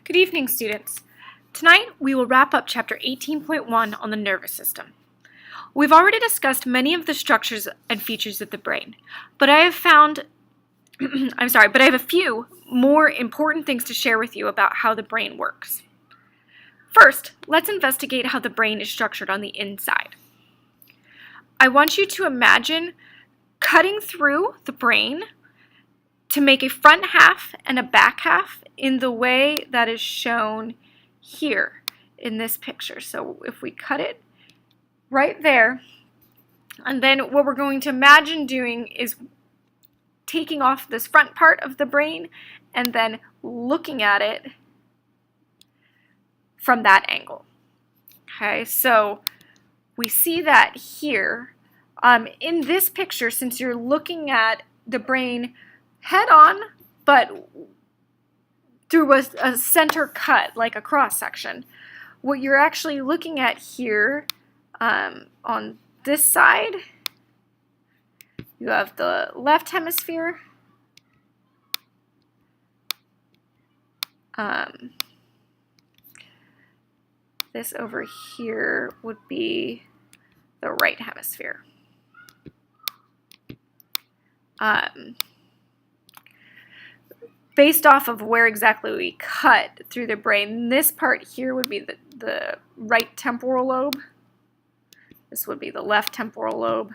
Good evening, students. Tonight, we will wrap up Chapter 18.1 on the nervous system. We've already discussed many of the structures and features of the brain, but I have a few more important things to share with you about how the brain works. First, let's investigate how the brain is structured on the inside. I want you to imagine cutting through the brain to make a front half and a back half in the way that is shown here in this picture. So if we cut it right there, and then what we're going to imagine doing is taking off this front part of the brain and then looking at it from that angle. Okay, so we see that here. In this picture, since you're looking at the brain head on, but through a center cut, like a cross section, what you're actually looking at here on this side, you have the left hemisphere. This over here would be the right hemisphere. Based off of where exactly we cut through the brain, this part here would be the right temporal lobe. This would be the left temporal lobe.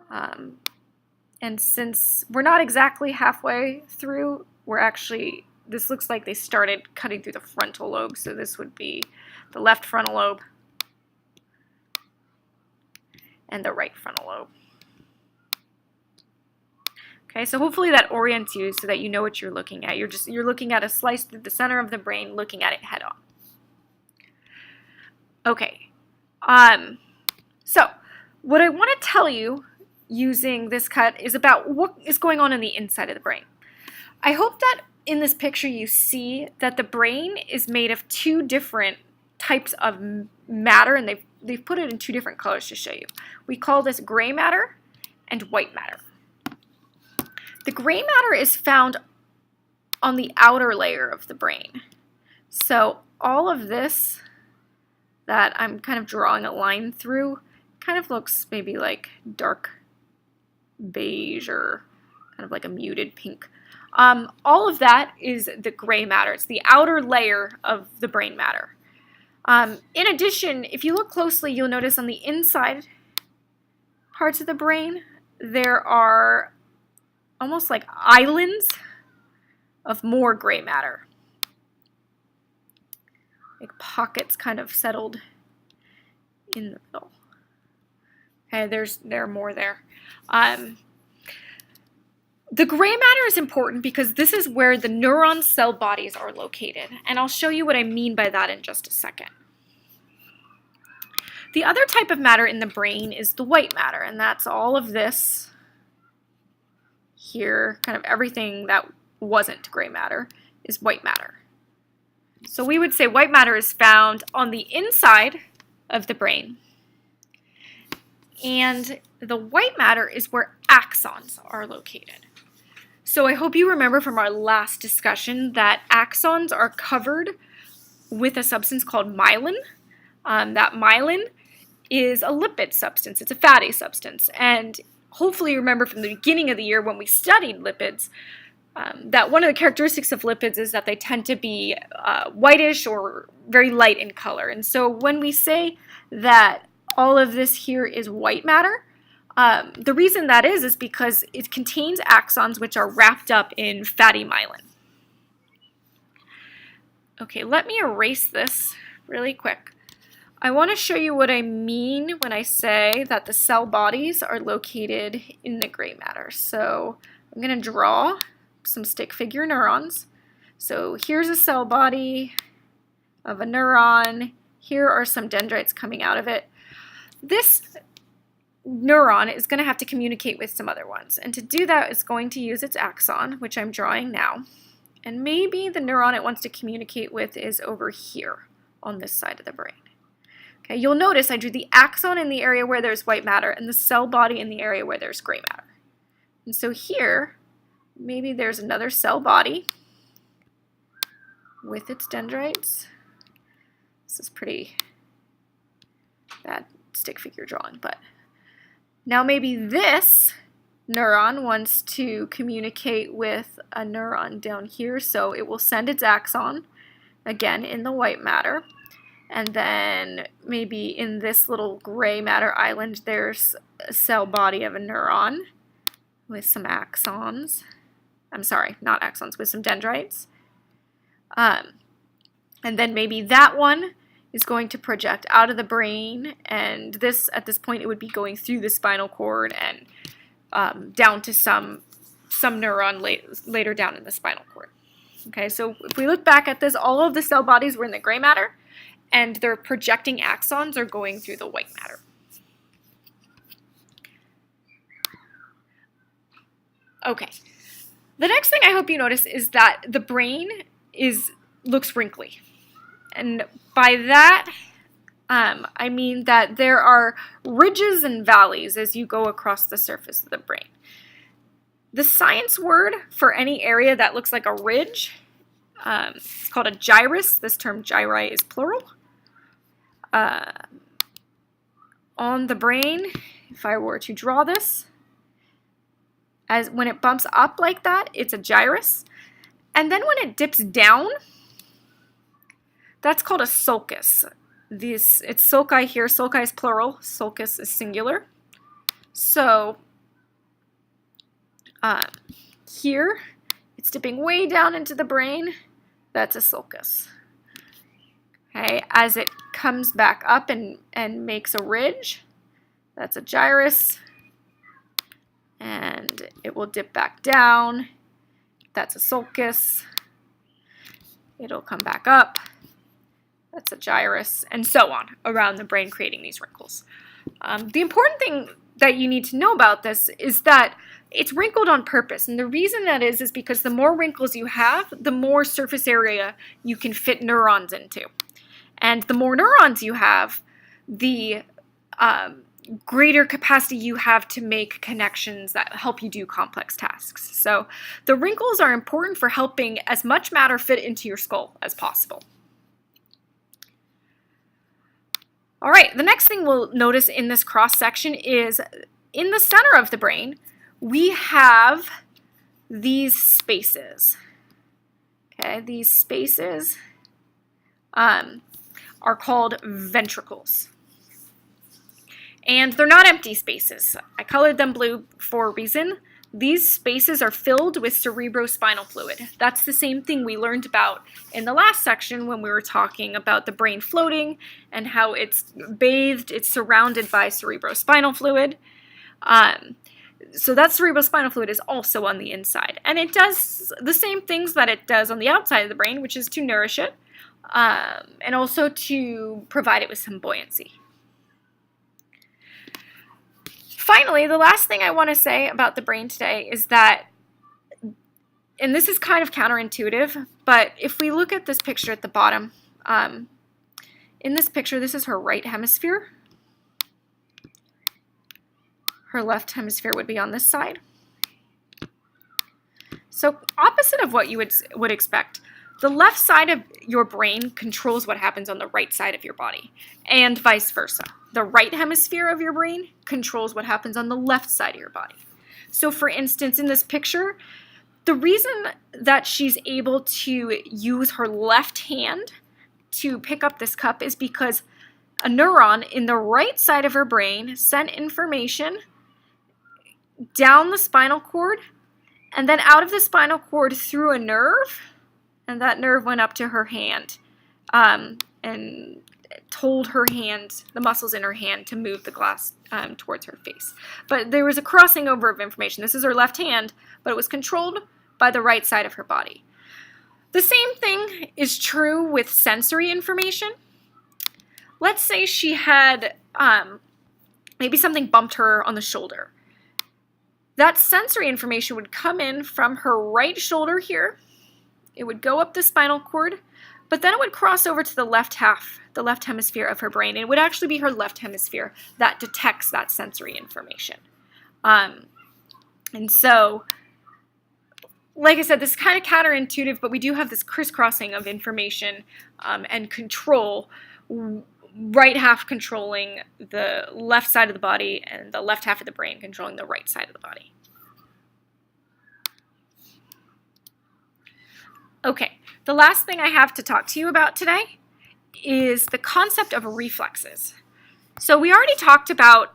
And since we're not exactly halfway through, this looks like they started cutting through the frontal lobe, so this would be the left frontal lobe and the right frontal lobe. Okay, so hopefully that orients you so that you know what you're looking at. You're looking at a slice through the center of the brain, looking at it head on. Okay, so what I want to tell you using this cut is about what is going on the inside of the brain. I hope that in this picture you see that the brain is made of two different types of matter, and they've put it in two different colors to show you. We call this gray matter and white matter. The gray matter is found on the outer layer of the brain. So all of this that I'm kind of drawing a line through kind of looks maybe like dark beige or kind of like a muted pink. All of that is the gray matter. It's the outer layer of the brain matter. In addition, if you look closely, you'll notice on the inside parts of the brain, there are almost like islands of more gray matter. Like pockets kind of settled in the middle. Okay, there are more there. The gray matter is important because this is where the neuron cell bodies are located, and I'll show you what I mean by that in just a second. The other type of matter in the brain is the white matter, and that's all of this here, kind of everything that wasn't gray matter is white matter. So we would say white matter is found on the inside of the brain, and the white matter is where axons are located. So I hope you remember from our last discussion that axons are covered with a substance called myelin. That myelin is a lipid substance. It's a fatty substance, and hopefully you remember from the beginning of the year when we studied lipids that one of the characteristics of lipids is that they tend to be whitish or very light in color. And so when we say that all of this here is white matter, the reason that is because it contains axons which are wrapped up in fatty myelin. Okay, let me erase this really quick. I want to show you what I mean when I say that the cell bodies are located in the gray matter. So I'm going to draw some stick figure neurons. So here's a cell body of a neuron. Here are some dendrites coming out of it. This neuron is going to have to communicate with some other ones. And to do that, it's going to use its axon, which I'm drawing now. And maybe the neuron it wants to communicate with is over here on this side of the brain. Okay, you'll notice I drew the axon in the area where there's white matter and the cell body in the area where there's gray matter. And so here, maybe there's another cell body with its dendrites. This is pretty bad stick figure drawing, but now maybe this neuron wants to communicate with a neuron down here, so it will send its axon, again in the white matter, and then maybe in this little gray matter island there's a cell body of a neuron with some axons. I'm sorry, not axons, with some dendrites. And then maybe that one is going to project out of the brain, and this, at this point, it would be going through the spinal cord and down to some neuron later down in the spinal cord. Okay, so if we look back at this, all of the cell bodies were in the gray matter, and their projecting axons are going through the white matter. Okay, the next thing I hope you notice is that the brain looks wrinkly. And by that, I mean that there are ridges and valleys as you go across the surface of the brain. The science word for any area that looks like a ridge is called a gyrus. This term gyri is plural. On the brain, if I were to draw this, as when it bumps up like that, it's a gyrus. And then when it dips down, that's called a sulcus. It's sulci here. Sulci is plural. Sulcus is singular. So here, it's dipping way down into the brain. That's a sulcus. Okay, as it comes back up and makes a ridge, that's a gyrus. And it will dip back down. That's a sulcus. It'll come back up. That's a gyrus, and so on, around the brain, creating these wrinkles. The important thing that you need to know about this is that it's wrinkled on purpose, and the reason that is because the more wrinkles you have, the more surface area you can fit neurons into. And the more neurons you have, the greater capacity you have to make connections that help you do complex tasks. So the wrinkles are important for helping as much matter fit into your skull as possible. All right, the next thing we'll notice in this cross section is in the center of the brain, we have these spaces. Okay, these spaces are called ventricles. And they're not empty spaces. I colored them blue for a reason. These spaces are filled with cerebrospinal fluid. That's the same thing we learned about in the last section when we were talking about the brain floating and how it's bathed, it's surrounded by cerebrospinal fluid. So that cerebrospinal fluid is also on the inside. And it does the same things that it does on the outside of the brain, which is to nourish it, and also to provide it with some buoyancy. Finally, the last thing I want to say about the brain today is that, and this is kind of counterintuitive, but if we look at this picture at the bottom, in this picture, this is her right hemisphere. Her left hemisphere would be on this side. So opposite of what you would expect. The left side of your brain controls what happens on the right side of your body, and vice versa. The right hemisphere of your brain controls what happens on the left side of your body. So for instance, in this picture, the reason that she's able to use her left hand to pick up this cup is because a neuron in the right side of her brain sent information down the spinal cord and then out of the spinal cord through a nerve, and that nerve went up to her hand and told her hand, the muscles in her hand, to move the glass towards her face. But there was a crossing over of information. This is her left hand, but it was controlled by the right side of her body. The same thing is true with sensory information. Let's say she had, maybe something bumped her on the shoulder. That sensory information would come in from her right shoulder here. It would go up the spinal cord, but then it would cross over to the left hemisphere of her brain. It would actually be her left hemisphere that detects that sensory information. And so like I said, this is kind of counterintuitive, but we do have this crisscrossing of information and control, right half controlling the left side of the body and the left half of the brain controlling the right side of the body. Okay, the last thing I have to talk to you about today is the concept of reflexes. So we already talked about,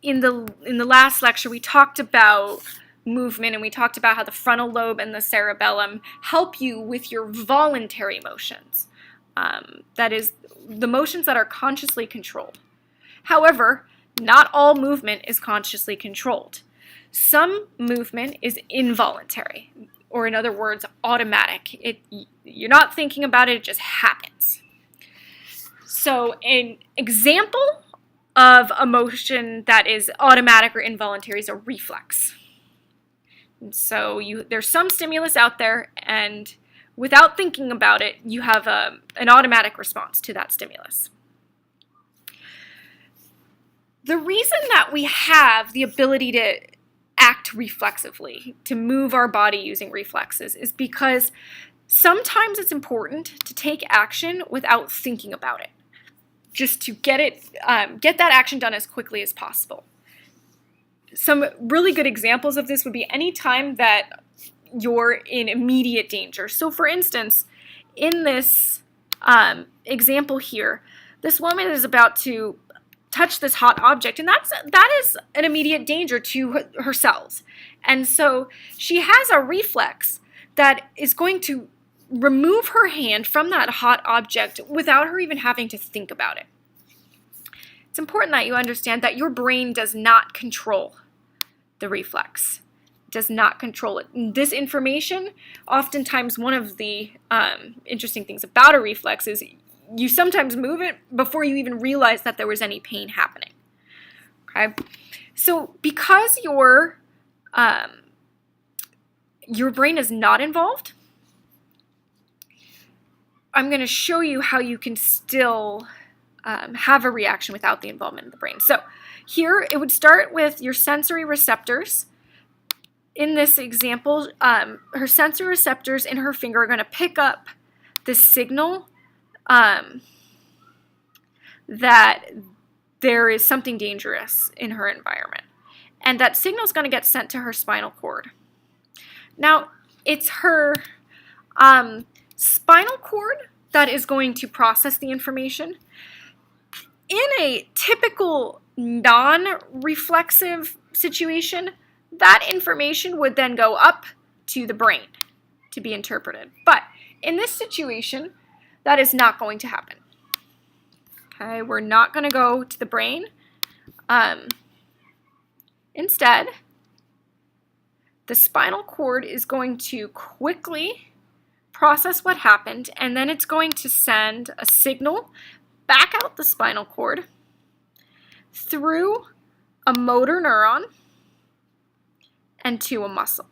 in the last lecture, we talked about movement, and we talked about how the frontal lobe and the cerebellum help you with your voluntary motions. That is, the motions that are consciously controlled. However, not all movement is consciously controlled. Some movement is involuntary, or in other words, automatic. You're not thinking about it, it just happens. So an example of a motion that is automatic or involuntary is a reflex. And so there's some stimulus out there, and without thinking about it, you have an automatic response to that stimulus. The reason that we have the ability to act reflexively, to move our body using reflexes, is because sometimes it's important to take action without thinking about it, just to get that action done as quickly as possible. Some really good examples of this would be any time that you're in immediate danger. So for instance, in this example here, this woman is about to touch this hot object, and that is an immediate danger to her cells. And so she has a reflex that is going to remove her hand from that hot object without her even having to think about it. It's important that you understand that your brain does not control the reflex. It does not control it. This information, oftentimes one of the interesting things about a reflex is you sometimes move it before you even realize that there was any pain happening. Okay? So because your brain is not involved, I'm going to show you how you can still have a reaction without the involvement of the brain. So here it would start with your sensory receptors. In this example, her sensory receptors in her finger are going to pick up the signal that there is something dangerous in her environment. And that signal is going to get sent to her spinal cord. Now, it's her spinal cord that is going to process the information. In a typical non-reflexive situation, that information would then go up to the brain to be interpreted. But in this situation, that is not going to happen. Okay, we're not going to go to the brain. Instead, the spinal cord is going to quickly process what happened, and then it's going to send a signal back out the spinal cord through a motor neuron and to a muscle.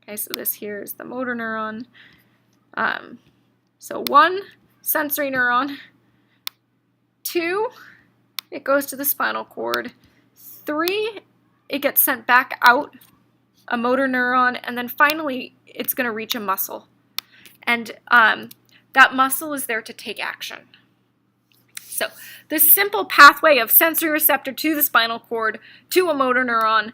Okay, so this here is the motor neuron. So 1, sensory neuron. 2, it goes to the spinal cord. 3, it gets sent back out, a motor neuron, and then finally it's going to reach a muscle. And that muscle is there to take action. So this simple pathway of sensory receptor to the spinal cord, to a motor neuron,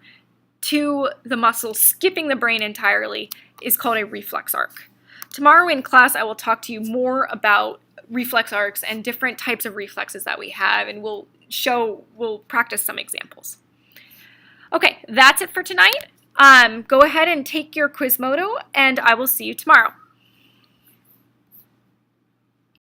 to the muscle, skipping the brain entirely, is called a reflex arc. Tomorrow in class, I will talk to you more about reflex arcs and different types of reflexes that we have, and we'll practice some examples. Okay, that's it for tonight. Go ahead and take your Quizmodo, and I will see you tomorrow.